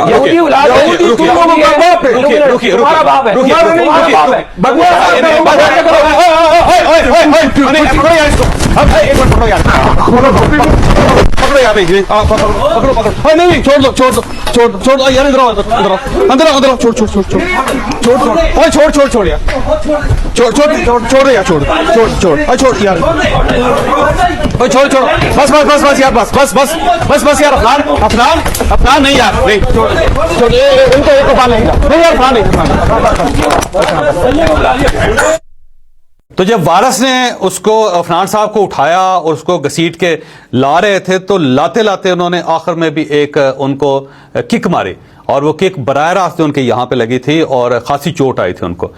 यहूदी औलाद है, यहूदी तुम लोगों का बाप है। रुकिए, तुम्हारा बाप है, तुम्हारा नहीं, तुम्हारा बाप है। भगवान पकड़ो यार इसको, अब एक मिनट पकड़ो यार, पकड़ो यार, नहीं पकड़ो पकड़ो, नहीं छोड़ दो छोड़ दो छोड़ दो छोड़ दो यार, इधर आओ अंदर आओ अंदर आओ अंदर आओ, छोड़ छोड़ छोड़ छोड़ छोड़ छोड़ छोड़ छोड़ छोड़ यार, छोड़ छोड़ छोड़ छोड़ यार, छोड़ छोड़ छोड़ छोड़ यार, छोड़ छोड़, बस बस बस बस यार, बस बस बस बस बस यार, अफनान अफनान अफनान नहीं यार, नहीं छोड़ छोड़, इनको एक उठा लेंगे नहीं यार, अफनान नहीं। तो जब वारस ने उसको अफनान साहब को उठाया और उसको घसीट के ला रहे थे, तो लाते लाते उन्होंने आखिर में भी एक उनको किक मारी, और वो किक बराह रास्त उनके यहाँ पे लगी थी और खासी चोट आई थी उनको।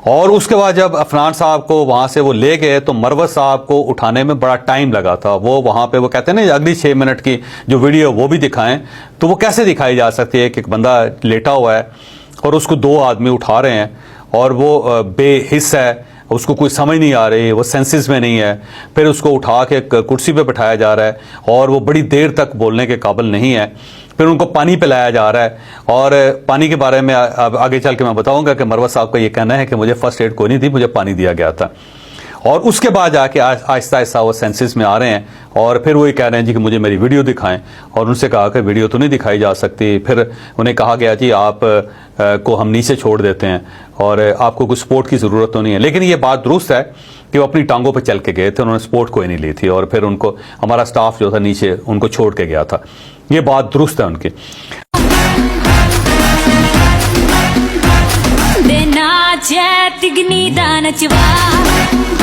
और उसके बाद जब अफनान साहब को वहाँ से वो ले गए तो मरवत साहब को उठाने में बड़ा टाइम लगा था। वो वहाँ पे वो कहते हैं ना, अगली 6 मिनट की जो वीडियो वो भी दिखाएं, तो वो कैसे दिखाई जा सकती है कि एक बंदा लेटा हुआ है और उसको 2 आदमी उठा रहे हैं और वो बेहिस है, उसको कोई समझ नहीं आ रही, वो सेंसेस में नहीं है, फिर उसको उठा के कुर्सी पे बैठाया जा रहा है और वो बड़ी देर तक बोलने के काबिल नहीं है, फिर उनको पानी पिलाया जा रहा है। और पानी के बारे में आगे चल के मैं बताऊंगा कि मरवत साहब का ये कहना है कि मुझे फर्स्ट एड कोई नहीं थी, मुझे पानी दिया गया था। और उसके बाद जाके आहिस्ता आहिस्ता वो सेंसेस में आ रहे हैं और फिर वही कह रहे हैं जी कि मुझे मेरी वीडियो दिखाएं, और उनसे कहा कि वीडियो तो नहीं दिखाई जा सकती। फिर उन्हें कहा गया जी आप को हम नीचे छोड़ देते हैं और आपको कुछ सपोर्ट की ज़रूरत तो नहीं है। लेकिन ये बात दुरुस्त है कि वो अपनी टांगों पे चल के गए थे, उन्होंने सपोर्ट कोई नहीं ली थी, और फिर उनको हमारा स्टाफ जो था नीचे उनको छोड़ के गया था। ये बात दुरुस्त है उनकी। Denacet tigni danacwa